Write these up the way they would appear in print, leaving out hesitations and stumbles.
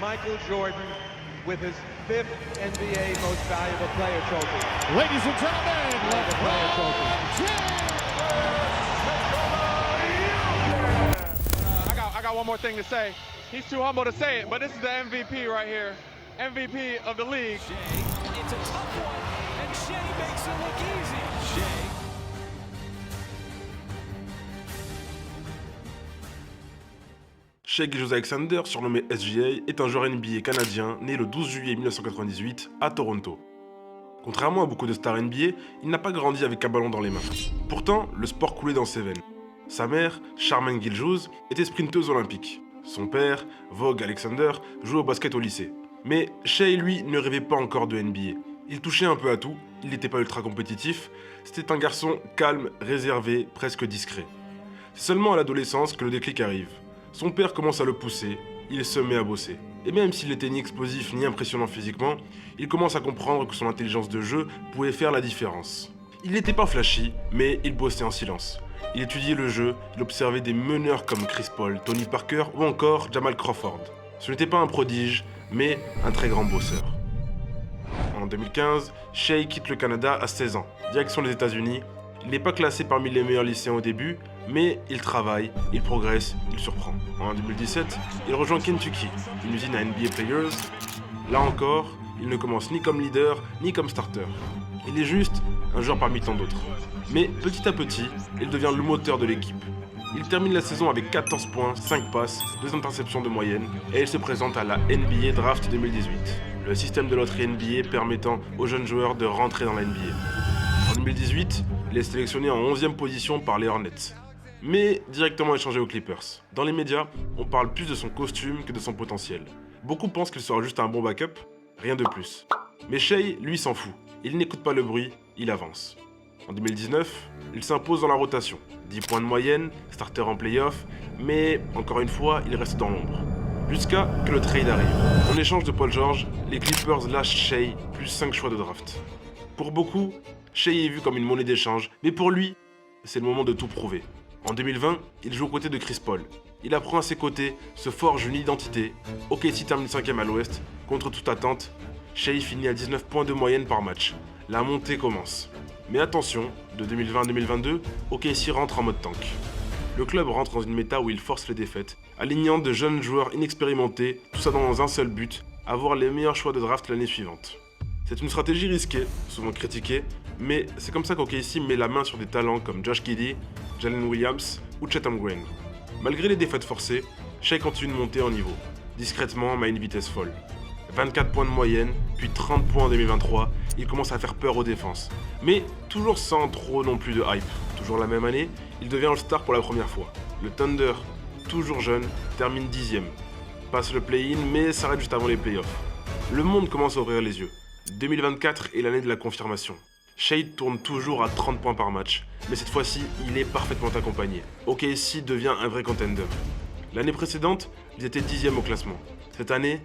Michael Jordan with his fifth NBA Most Valuable Player trophy. Ladies and gentlemen, LeBron I got one more thing to say. He's too humble to say it, but this is the MVP right here. MVP of the league. Shea, it's a tough one, and Shea makes it look easy. Shea. Shai Gilgeous-Alexander, surnommé SGA, est un joueur NBA canadien né le 12 juillet 1998 à Toronto. Contrairement à beaucoup de stars NBA, il n'a pas grandi avec un ballon dans les mains. Pourtant, le sport coulait dans ses veines. Sa mère, Charmaine Gilgeous, était sprinteuse olympique. Son père, Vogue Alexander, jouait au basket au lycée. Mais Shai, lui, ne rêvait pas encore de NBA. Il touchait un peu à tout, il n'était pas ultra compétitif, c'était un garçon calme, réservé, presque discret. C'est seulement à l'adolescence que le déclic arrive. Son père commence à le pousser, il se met à bosser. Et même s'il n'était ni explosif ni impressionnant physiquement, il commence à comprendre que son intelligence de jeu pouvait faire la différence. Il n'était pas flashy, mais il bossait en silence. Il étudiait le jeu, il observait des meneurs comme Chris Paul, Tony Parker ou encore Jamal Crawford. Ce n'était pas un prodige, mais un très grand bosseur. En 2015, Shai quitte le Canada à 16 ans, direction les États-Unis. Il n'est pas classé parmi les meilleurs lycéens au début, mais il travaille, il progresse, il surprend. En 2017, il rejoint Kentucky, une usine à NBA Players. Là encore, il ne commence ni comme leader, ni comme starter. Il est juste un joueur parmi tant d'autres. Mais petit à petit, il devient le moteur de l'équipe. Il termine la saison avec 14 points, 5 passes, 2 interceptions de moyenne, et il se présente à la NBA Draft 2018, le système de loterie NBA permettant aux jeunes joueurs de rentrer dans la NBA. En 2018, il est sélectionné en 11e position par les Hornets, mais directement échangé aux Clippers. Dans les médias, on parle plus de son costume que de son potentiel. Beaucoup pensent qu'il sera juste un bon backup, rien de plus. Mais Shai, lui, s'en fout. Il n'écoute pas le bruit, il avance. En 2019, il s'impose dans la rotation. 10 points de moyenne, starter en playoff, mais encore une fois, il reste dans l'ombre. Jusqu'à que le trade arrive. En échange de Paul George, les Clippers lâchent Shai plus 5 choix de draft. Pour beaucoup, Shai est vu comme une monnaie d'échange, mais pour lui, c'est le moment de tout prouver. En 2020, il joue aux côtés de Chris Paul. Il apprend à ses côtés, se forge une identité. OKC termine 5e à l'ouest. Contre toute attente, Shai finit à 19 points de moyenne par match. La montée commence. Mais attention, de 2020 à 2022, OKC rentre en mode tank. Le club rentre dans une méta où il force les défaites, alignant de jeunes joueurs inexpérimentés, tout ça dans un seul but, avoir les meilleurs choix de draft l'année suivante. C'est une stratégie risquée, souvent critiquée, mais c'est comme ça qu'OKC met la main sur des talents comme Josh Giddey, Jalen Williams ou Chet Holmgren. Malgré les défaites forcées, Shai continue de monter en niveau, discrètement mais à une vitesse folle. 24 points de moyenne, puis 30 points en 2023, il commence à faire peur aux défenses. Mais toujours sans trop non plus de hype. Toujours la même année, il devient All-Star pour la première fois. Le Thunder, toujours jeune, termine 10e. Passe le play-in mais s'arrête juste avant les playoffs. Le monde commence à ouvrir les yeux. 2024 est l'année de la confirmation. Shai tourne toujours à 30 points par match, mais cette fois-ci, il est parfaitement accompagné. OKC devient un vrai contender. L'année précédente, ils étaient 10e au classement. Cette année,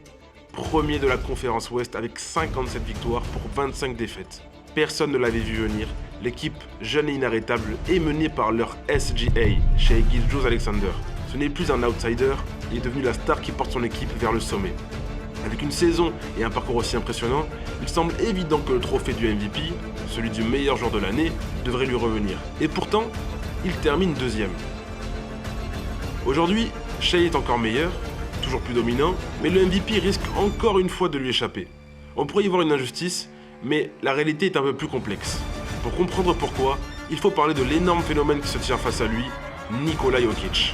premier de la conférence Ouest avec 57 victoires pour 25 défaites. Personne ne l'avait vu venir. L'équipe, jeune et inarrêtable, est menée par leur SGA, Shai Gilgeous-Alexander. Ce n'est plus un outsider, il est devenu la star qui porte son équipe vers le sommet. Avec une saison et un parcours aussi impressionnant, il semble évident que le trophée du MVP, celui du meilleur joueur de l'année, devrait lui revenir. Et pourtant, il termine 2e. Aujourd'hui, Shai est encore meilleur, toujours plus dominant, mais le MVP risque encore une fois de lui échapper. On pourrait y voir une injustice, mais la réalité est un peu plus complexe. Pour comprendre pourquoi, il faut parler de l'énorme phénomène qui se tient face à lui, Nikola Jokic.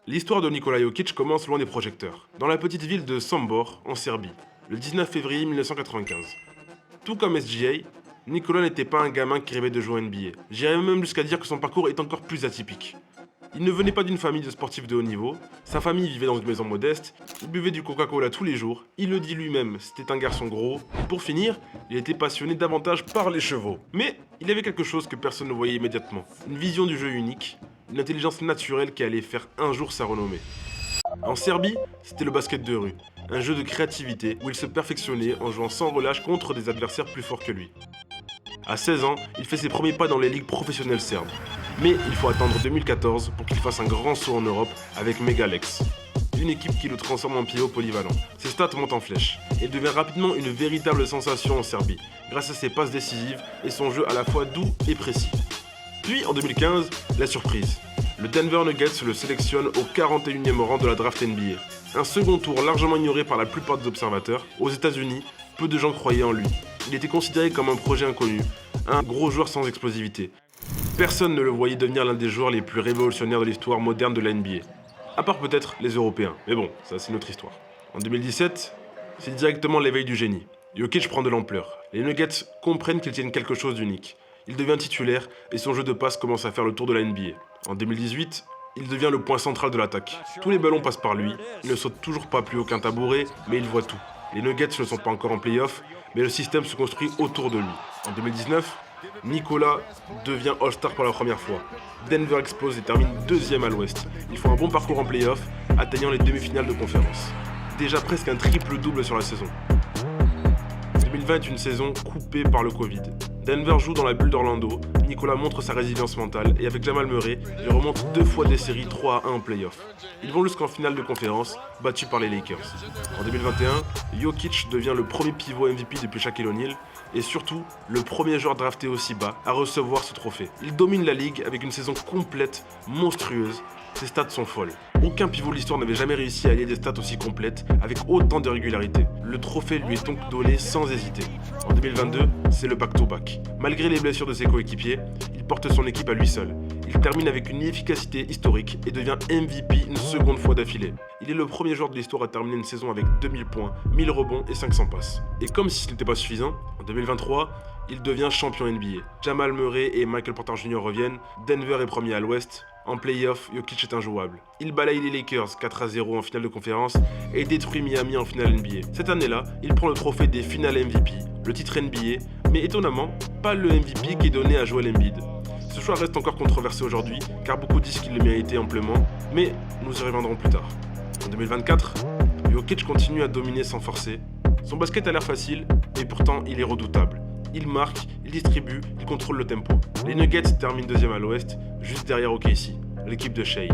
L'histoire de Nikola Jokic commence loin des projecteurs, dans la petite ville de Sombor, en Serbie, le 19 février 1995. Tout comme SGA, Nikola n'était pas un gamin qui rêvait de jouer en NBA. J'irais même jusqu'à dire que son parcours est encore plus atypique. Il ne venait pas d'une famille de sportifs de haut niveau, sa famille vivait dans une maison modeste, il buvait du Coca-Cola tous les jours, il le dit lui-même, c'était un garçon gros, et pour finir, il était passionné davantage par les chevaux. Mais il avait quelque chose que personne ne voyait immédiatement, une vision du jeu unique, une intelligence naturelle qui allait faire un jour sa renommée. En Serbie, c'était le basket de rue, un jeu de créativité où il se perfectionnait en jouant sans relâche contre des adversaires plus forts que lui. À 16 ans, il fait ses premiers pas dans les ligues professionnelles serbes. Mais il faut attendre 2014 pour qu'il fasse un grand saut en Europe avec Megalex, une équipe qui le transforme en pivot polyvalent. Ses stats montent en flèche et devient rapidement une véritable sensation en Serbie, grâce à ses passes décisives et son jeu à la fois doux et précis. Puis en 2015, la surprise. Le Denver Nuggets le sélectionne au 41e rang de la draft NBA. Un second tour largement ignoré par la plupart des observateurs. Aux États-Unis, peu de gens croyaient en lui. Il était considéré comme un projet inconnu, un gros joueur sans explosivité. Personne ne le voyait devenir l'un des joueurs les plus révolutionnaires de l'histoire moderne de la NBA. À part peut-être les Européens, mais bon, ça c'est notre histoire. En 2017, c'est directement l'éveil du génie. Jokic prend de l'ampleur. Les Nuggets comprennent qu'ils tiennent quelque chose d'unique. Il devient titulaire et son jeu de passe commence à faire le tour de la NBA. En 2018, il devient le point central de l'attaque. Tous les ballons passent par lui, il ne saute toujours pas plus haut qu'un tabouret, mais il voit tout. Les Nuggets ne sont pas encore en play-off, mais le système se construit autour de lui. En 2019, Nikola devient All-Star pour la première fois. Denver explose et termine deuxième à l'Ouest. Ils font un bon parcours en play-off, atteignant les demi-finales de conférence. Déjà presque un triple-double sur la saison. 2020 est une saison coupée par le Covid. Denver joue dans la bulle d'Orlando, Nikola montre sa résilience mentale et avec Jamal Murray, il remonte 2 fois des séries 3-1 en play-off. Ils vont jusqu'en finale de conférence, battus par les Lakers. En 2021, Jokic devient le premier pivot MVP depuis Shaquille O'Neal et surtout le premier joueur drafté aussi bas à recevoir ce trophée. Il domine la ligue avec une saison complète, monstrueuse. Ses stats sont folles. Aucun pivot de l'histoire n'avait jamais réussi à allier des stats aussi complètes avec autant de régularité. Le trophée lui est donc donné sans hésiter. En 2022, c'est le back-to-back. Malgré les blessures de ses coéquipiers, il porte son équipe à lui seul. Il termine avec une efficacité historique et devient MVP une seconde fois d'affilée. Il est le premier joueur de l'histoire à terminer une saison avec 2000 points, 1000 rebonds et 500 passes. Et comme si ce n'était pas suffisant, en 2023, il devient champion NBA. Jamal Murray et Michael Porter Jr. reviennent, Denver est premier à l'Ouest. En play-off, Jokic est injouable. Il balaye les Lakers 4-0 en finale de conférence et détruit Miami en finale NBA. Cette année-là, il prend le trophée des finales MVP, le titre NBA, mais étonnamment, pas le MVP qui est donné à Joel Embiid. Ce choix reste encore controversé aujourd'hui, car beaucoup disent qu'il le méritait amplement, mais nous y reviendrons plus tard. En 2024, Jokic continue à dominer sans forcer. Son basket a l'air facile, mais pourtant il est redoutable. Il marque, il distribue, il contrôle le tempo. Les Nuggets terminent deuxième à l'Ouest, juste derrière OKC, l'équipe de Shai.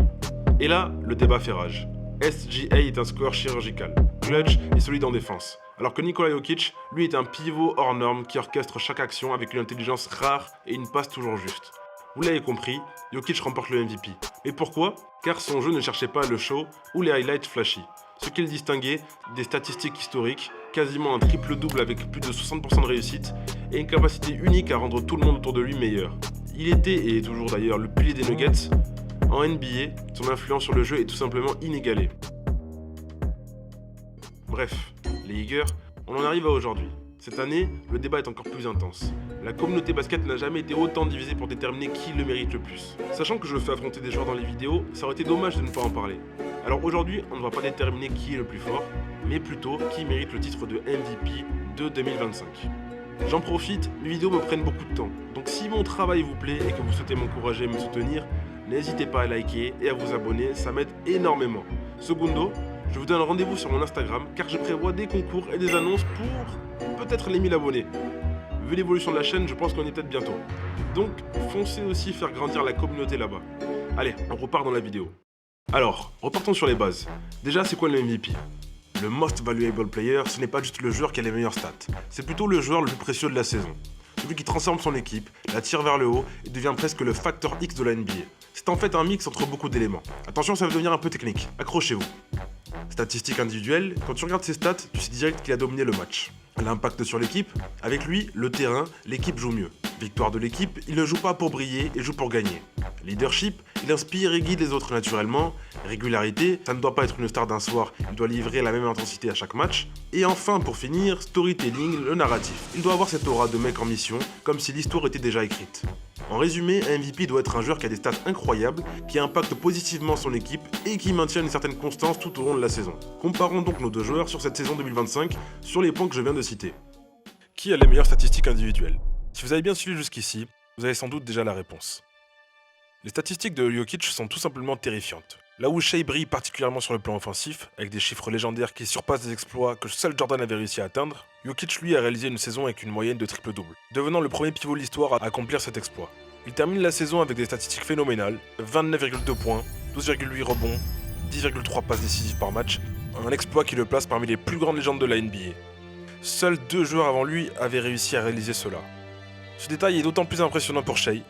Et là, le débat fait rage. SGA est un scoreur chirurgical, clutch et solide en défense, alors que Nikola Jokic, lui, est un pivot hors norme qui orchestre chaque action avec une intelligence rare et une passe toujours juste. Vous l'avez compris, Jokic remporte le MVP. Mais pourquoi ? Car son jeu ne cherchait pas le show ou les highlights flashy. Ce qui le distinguait des statistiques historiques, quasiment un triple-double avec plus de 60% de réussite, et une capacité unique à rendre tout le monde autour de lui meilleur. Il était, et est toujours d'ailleurs, le pilier des Nuggets. En NBA, son influence sur le jeu est tout simplement inégalée. Bref, les Eagers, on en arrive à aujourd'hui. Cette année, le débat est encore plus intense. La communauté basket n'a jamais été autant divisée pour déterminer qui le mérite le plus. Sachant que je fais affronter des joueurs dans les vidéos, ça aurait été dommage de ne pas en parler. Alors aujourd'hui, on ne va pas déterminer qui est le plus fort, mais plutôt qui mérite le titre de MVP de 2025. J'en profite, mes vidéos me prennent beaucoup de temps, donc si mon travail vous plaît et que vous souhaitez m'encourager et me soutenir, n'hésitez pas à liker et à vous abonner, ça m'aide énormément. Secondo, je vous donne rendez-vous sur mon Instagram car je prévois des concours et des annonces pour peut-être les 1000 abonnés. Vu l'évolution de la chaîne, je pense qu'on est peut-être bientôt. Donc, foncez aussi faire grandir la communauté là-bas. Allez, on repart dans la vidéo. Alors, repartons sur les bases. Déjà, c'est quoi le MVP ? Le Most Valuable Player, ce n'est pas juste le joueur qui a les meilleures stats. C'est plutôt le joueur le plus précieux de la saison. Celui qui transforme son équipe, la tire vers le haut et devient presque le facteur X de la NBA. C'est en fait un mix entre beaucoup d'éléments. Attention, ça va devenir un peu technique. Accrochez-vous. Statistiques individuelles, quand tu regardes ses stats, tu sais direct qu'il a dominé le match. L'impact sur l'équipe, avec lui, le terrain, l'équipe joue mieux. Victoire de l'équipe, il ne joue pas pour briller et joue pour gagner. Leadership, il inspire et guide les autres naturellement. Régularité, ça ne doit pas être une star d'un soir, il doit livrer la même intensité à chaque match. Et enfin, pour finir, storytelling, le narratif. Il doit avoir cette aura de mec en mission, comme si l'histoire était déjà écrite. En résumé, un MVP doit être un joueur qui a des stats incroyables, qui impacte positivement son équipe et qui maintient une certaine constance tout au long de la saison. Comparons donc nos deux joueurs sur cette saison 2025 sur les points que je viens de citer. Qui a les meilleures statistiques individuelles ? Si vous avez bien suivi jusqu'ici, vous avez sans doute déjà la réponse. Les statistiques de Jokic sont tout simplement terrifiantes. Là où Shai brille particulièrement sur le plan offensif, avec des chiffres légendaires qui surpassent des exploits que seul Jordan avait réussi à atteindre, Jokic lui a réalisé une saison avec une moyenne de triple-double, devenant le premier pivot de l'histoire à accomplir cet exploit. Il termine la saison avec des statistiques phénoménales, 29,2 points, 12,8 rebonds, 10,3 passes décisives par match, un exploit qui le place parmi les plus grandes légendes de la NBA. Seuls 2 joueurs avant lui avaient réussi à réaliser cela. Ce détail est d'autant plus impressionnant pour Shai,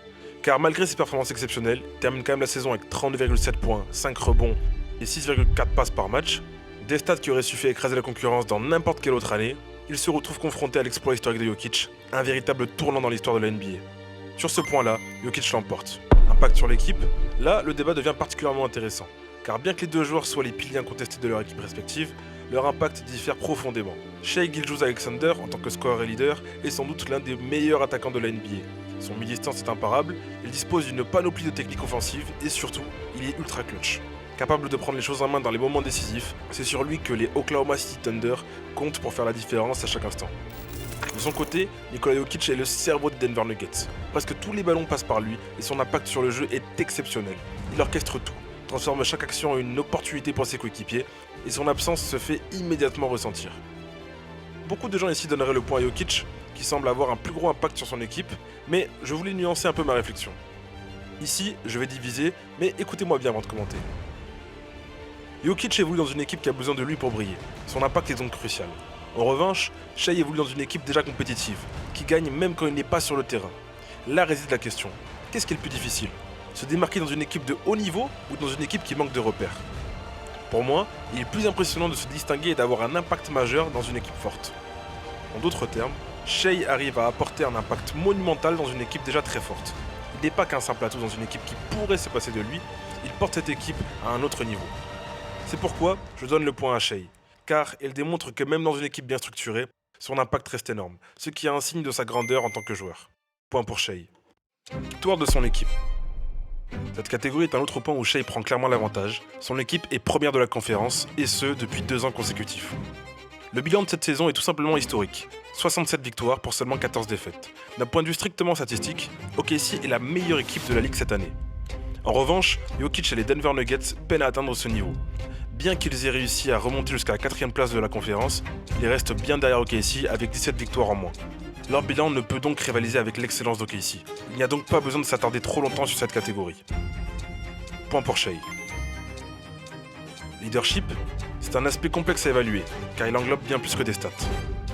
car malgré ses performances exceptionnelles, il termine quand même la saison avec 32,7 points, 5 rebonds et 6,4 passes par match, des stats qui auraient suffi à écraser la concurrence dans n'importe quelle autre année. Il se retrouve confronté à l'exploit historique de Jokic, un véritable tournant dans l'histoire de la NBA. Sur ce point-là, Jokic l'emporte. Impact sur l'équipe, là le débat devient particulièrement intéressant, car bien que les deux joueurs soient les piliers incontestés de leur équipe respective, leur impact diffère profondément. Shai Gilgeous-Alexander, en tant que scoreur et leader, est sans doute l'un des meilleurs attaquants de la NBA. Son mi-distance est imparable, il dispose d'une panoplie de techniques offensives et surtout, il est ultra clutch. Capable de prendre les choses en main dans les moments décisifs, c'est sur lui que les Oklahoma City Thunder comptent pour faire la différence à chaque instant. De son côté, Nikola Jokic est le cerveau des Denver Nuggets. Presque tous les ballons passent par lui et son impact sur le jeu est exceptionnel. Il orchestre tout, transforme chaque action en une opportunité pour ses coéquipiers et son absence se fait immédiatement ressentir. Beaucoup de gens ici donneraient le point à Jokic, qui semble avoir un plus gros impact sur son équipe, mais je voulais nuancer un peu ma réflexion. Ici, je vais diviser, mais écoutez-moi bien avant de commenter. Jokic évolue dans une équipe qui a besoin de lui pour briller. Son impact est donc crucial. En revanche, Shai évolue dans une équipe déjà compétitive, qui gagne même quand il n'est pas sur le terrain. Là réside la question. Qu'est-ce qui est le plus difficile ? Se démarquer dans une équipe de haut niveau ou dans une équipe qui manque de repères ? Pour moi, il est plus impressionnant de se distinguer et d'avoir un impact majeur dans une équipe forte. En d'autres termes, Shai arrive à apporter un impact monumental dans une équipe déjà très forte. Il n'est pas qu'un simple atout dans une équipe qui pourrait se passer de lui, il porte cette équipe à un autre niveau. C'est pourquoi je donne le point à Shai, car elle démontre que même dans une équipe bien structurée, son impact reste énorme, ce qui est un signe de sa grandeur en tant que joueur. Point pour Shai. Victoire de son équipe. Cette catégorie est un autre point où Shai prend clairement l'avantage. Son équipe est première de la conférence, et ce, depuis 2 ans consécutifs. Le bilan de cette saison est tout simplement historique. 67 victoires pour seulement 14 défaites. D'un point de vue strictement statistique, OKC est la meilleure équipe de la ligue cette année. En revanche, Jokic et les Denver Nuggets peinent à atteindre ce niveau. Bien qu'ils aient réussi à remonter jusqu'à la 4e place de la conférence, ils restent bien derrière OKC avec 17 victoires en moins. Leur bilan ne peut donc rivaliser avec l'excellence d'OKC. Il n'y a donc pas besoin de s'attarder trop longtemps sur cette catégorie. Point pour Shai. Leadership, c'est un aspect complexe à évaluer, car il englobe bien plus que des stats.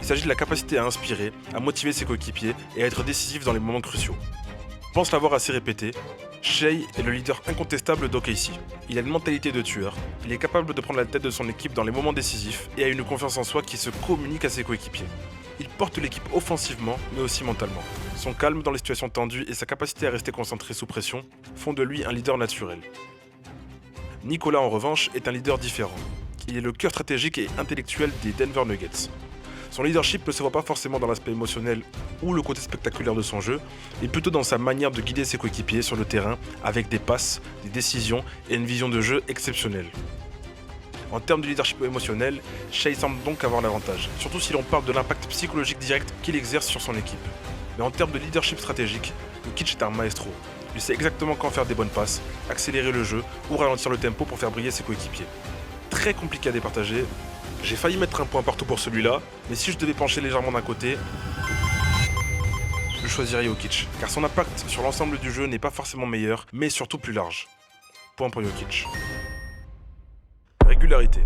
Il s'agit de la capacité à inspirer, à motiver ses coéquipiers et à être décisif dans les moments cruciaux. Je pense l'avoir assez répété, Shai est le leader incontestable d'OKC. Il a une mentalité de tueur, il est capable de prendre la tête de son équipe dans les moments décisifs et a une confiance en soi qui se communique à ses coéquipiers. Il porte l'équipe offensivement, mais aussi mentalement. Son calme dans les situations tendues et sa capacité à rester concentré sous pression font de lui un leader naturel. Nikola, en revanche, est un leader différent. Il est le cœur stratégique et intellectuel des Denver Nuggets. Son leadership ne se voit pas forcément dans l'aspect émotionnel ou le côté spectaculaire de son jeu, mais plutôt dans sa manière de guider ses coéquipiers sur le terrain avec des passes, des décisions et une vision de jeu exceptionnelle. En termes de leadership émotionnel, Shai semble donc avoir l'avantage, surtout si l'on parle de l'impact psychologique direct qu'il exerce sur son équipe. Mais en termes de leadership stratégique, Jokic est un maestro. Il sait exactement quand faire des bonnes passes, accélérer le jeu ou ralentir le tempo pour faire briller ses coéquipiers. Très compliqué à départager. J'ai failli mettre un point partout pour celui-là, mais si je devais pencher légèrement d'un côté, je choisirais Jokic, car son impact sur l'ensemble du jeu n'est pas forcément meilleur, mais surtout plus large. Point pour Jokic. Régularité.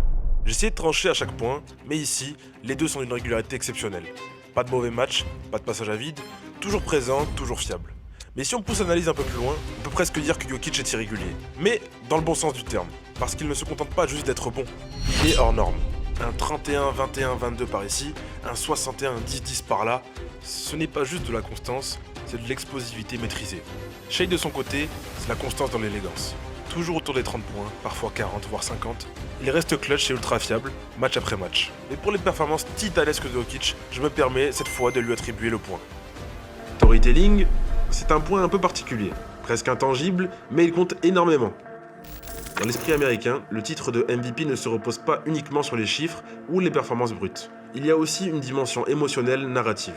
J'ai essayé de trancher à chaque point, mais ici, les deux sont d'une régularité exceptionnelle. Pas de mauvais match, pas de passage à vide, toujours présent, toujours fiable. Mais si on pousse l'analyse un peu plus loin, on peut presque dire que Jokic est irrégulier. Mais dans le bon sens du terme, parce qu'il ne se contente pas juste d'être bon, il est hors norme. Un 31, 21, 22 par ici, un 61, 10, 10 par là, ce n'est pas juste de la constance, c'est de l'explosivité maîtrisée. Shai de son côté, c'est la constance dans l'élégance. Toujours autour des 30 points, parfois 40, voire 50. Il reste clutch et ultra fiable, match après match. Mais pour les performances titanesques de Jokic, je me permets cette fois de lui attribuer le point. Storytelling, c'est un point un peu particulier, presque intangible, mais il compte énormément. Dans l'esprit américain, le titre de MVP ne se repose pas uniquement sur les chiffres ou les performances brutes. Il y a aussi une dimension émotionnelle narrative.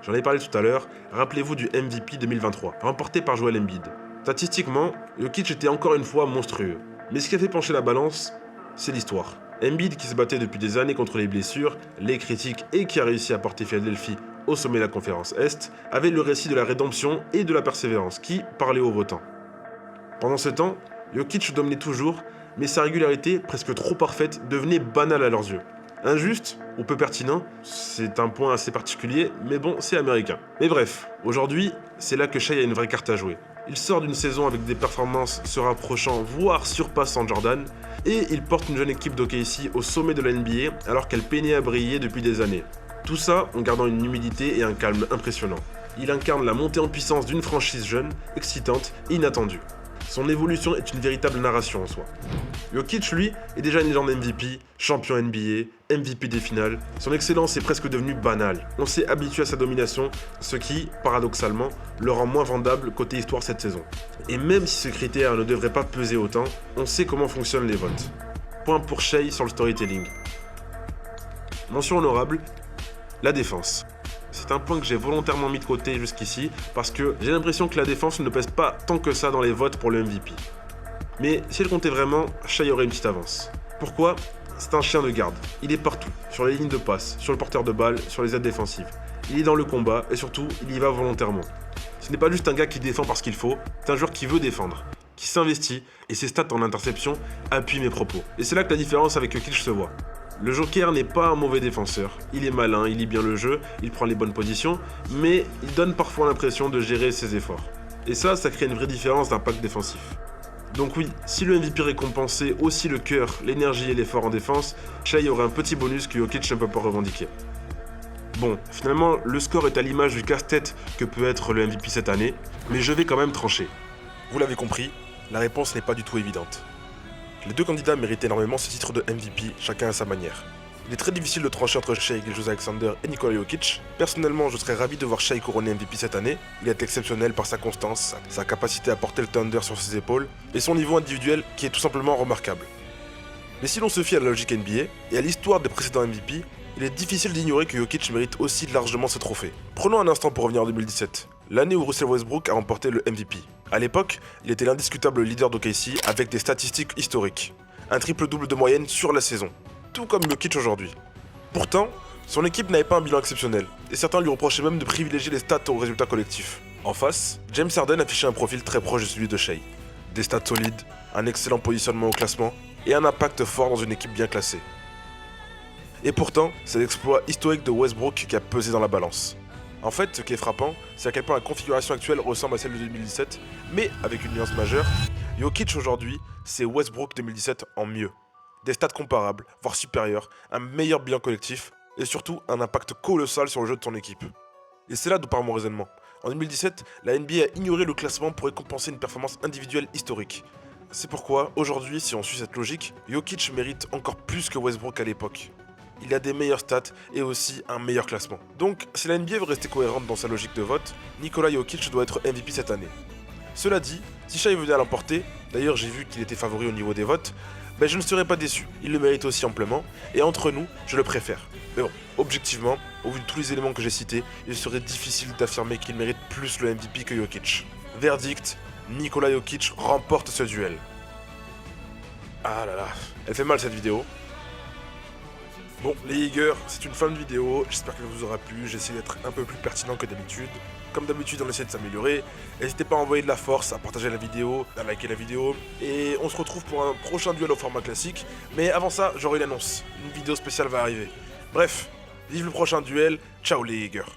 J'en ai parlé tout à l'heure, rappelez-vous du MVP 2023, remporté par Joel Embiid. Statistiquement, Jokic était encore une fois monstrueux. Mais ce qui a fait pencher la balance, c'est l'histoire. Embiid qui se battait depuis des années contre les blessures, les critiques et qui a réussi à porter Philadelphie au sommet de la conférence Est, avait le récit de la rédemption et de la persévérance qui parlait aux votants. Pendant ce temps, Jokic dominait toujours, mais sa régularité, presque trop parfaite, devenait banale à leurs yeux. Injuste ou peu pertinent, c'est un point assez particulier, mais bon, c'est américain. Mais bref, aujourd'hui, c'est là que Shai a une vraie carte à jouer. Il sort d'une saison avec des performances se rapprochant, voire surpassant Jordan, et il porte une jeune équipe d'OKC au sommet de la NBA alors qu'elle peinait à briller depuis des années. Tout ça en gardant une humilité et un calme impressionnants. Il incarne la montée en puissance d'une franchise jeune, excitante et inattendue. Son évolution est une véritable narration en soi. Jokic, lui, est déjà une légende MVP, champion NBA, MVP des finales. Son excellence est presque devenue banale. On s'est habitué à sa domination, ce qui, paradoxalement, le rend moins vendable côté histoire cette saison. Et même si ce critère ne devrait pas peser autant, on sait comment fonctionnent les votes. Point pour Shai sur le storytelling. Mention honorable, la défense. C'est un point que j'ai volontairement mis de côté jusqu'ici parce que j'ai l'impression que la défense ne pèse pas tant que ça dans les votes pour le MVP. Mais si elle comptait vraiment, Shai aurait une petite avance. Pourquoi ? C'est un chien de garde. Il est partout, sur les lignes de passe, sur le porteur de balle, sur les aides défensives. Il est dans le combat et surtout, il y va volontairement. Ce n'est pas juste un gars qui défend parce qu'il faut, c'est un joueur qui veut défendre, qui s'investit et ses stats en interception appuient mes propos. Et c'est là que la différence avec Jokic se voit. Le Joker n'est pas un mauvais défenseur, il est malin, il lit bien le jeu, il prend les bonnes positions, mais il donne parfois l'impression de gérer ses efforts. Et ça crée une vraie différence d'impact défensif. Donc oui, si le MVP récompensait aussi le cœur, l'énergie et l'effort en défense, Shai aurait un petit bonus que Jokic ne peut pas revendiquer. Bon, finalement, le score est à l'image du casse-tête que peut être le MVP cette année, mais je vais quand même trancher. Vous l'avez compris, la réponse n'est pas du tout évidente. Les deux candidats méritent énormément ce titre de MVP, chacun à sa manière. Il est très difficile de trancher entre Shai Gilgeous-Alexander et Nikola Jokic. Personnellement, je serais ravi de voir Shai couronner MVP cette année. Il est exceptionnel par sa constance, sa capacité à porter le Thunder sur ses épaules, et son niveau individuel qui est tout simplement remarquable. Mais si l'on se fie à la logique NBA et à l'histoire des précédents MVP, il est difficile d'ignorer que Jokic mérite aussi largement ce trophée. Prenons un instant pour revenir en 2017, l'année où Russell Westbrook a remporté le MVP. A l'époque, il était l'indiscutable leader d'OKC avec des statistiques historiques. Un triple-double de moyenne sur la saison, tout comme Jokic aujourd'hui. Pourtant, son équipe n'avait pas un bilan exceptionnel, et certains lui reprochaient même de privilégier les stats aux résultats collectifs. En face, James Harden affichait un profil très proche de celui de Shai. Des stats solides, un excellent positionnement au classement, et un impact fort dans une équipe bien classée. Et pourtant, c'est l'exploit historique de Westbrook qui a pesé dans la balance. En fait, ce qui est frappant, c'est à quel point la configuration actuelle ressemble à celle de 2017, mais avec une nuance majeure. Jokic aujourd'hui, c'est Westbrook 2017 en mieux. Des stats comparables, voire supérieurs, un meilleur bilan collectif, et surtout un impact colossal sur le jeu de son équipe. Et c'est là d'où part mon raisonnement. En 2017, la NBA a ignoré le classement pour récompenser une performance individuelle historique. C'est pourquoi, aujourd'hui, si on suit cette logique, Jokic mérite encore plus que Westbrook à l'époque. Il a des meilleures stats et aussi un meilleur classement. Donc, si la NBA veut rester cohérente dans sa logique de vote, Nikola Jokic doit être MVP cette année. Cela dit, si Shai venait à l'emporter, d'ailleurs j'ai vu qu'il était favori au niveau des votes, je ne serais pas déçu, il le mérite aussi amplement, et entre nous, je le préfère. Mais bon, objectivement, au vu de tous les éléments que j'ai cités, il serait difficile d'affirmer qu'il mérite plus le MVP que Jokic. Verdict, Nikola Jokic remporte ce duel. Ah là là, elle fait mal cette vidéo. Bon, les Eagers, c'est une fin de vidéo, j'espère qu'elle vous aura plu, j'ai essayé d'être un peu plus pertinent que d'habitude. Comme d'habitude, on essaie de s'améliorer. N'hésitez pas à envoyer de la force, à partager la vidéo, à liker la vidéo. Et on se retrouve pour un prochain duel au format classique. Mais avant ça, j'aurai une annonce. Une vidéo spéciale va arriver. Bref, vive le prochain duel. Ciao les Eagers.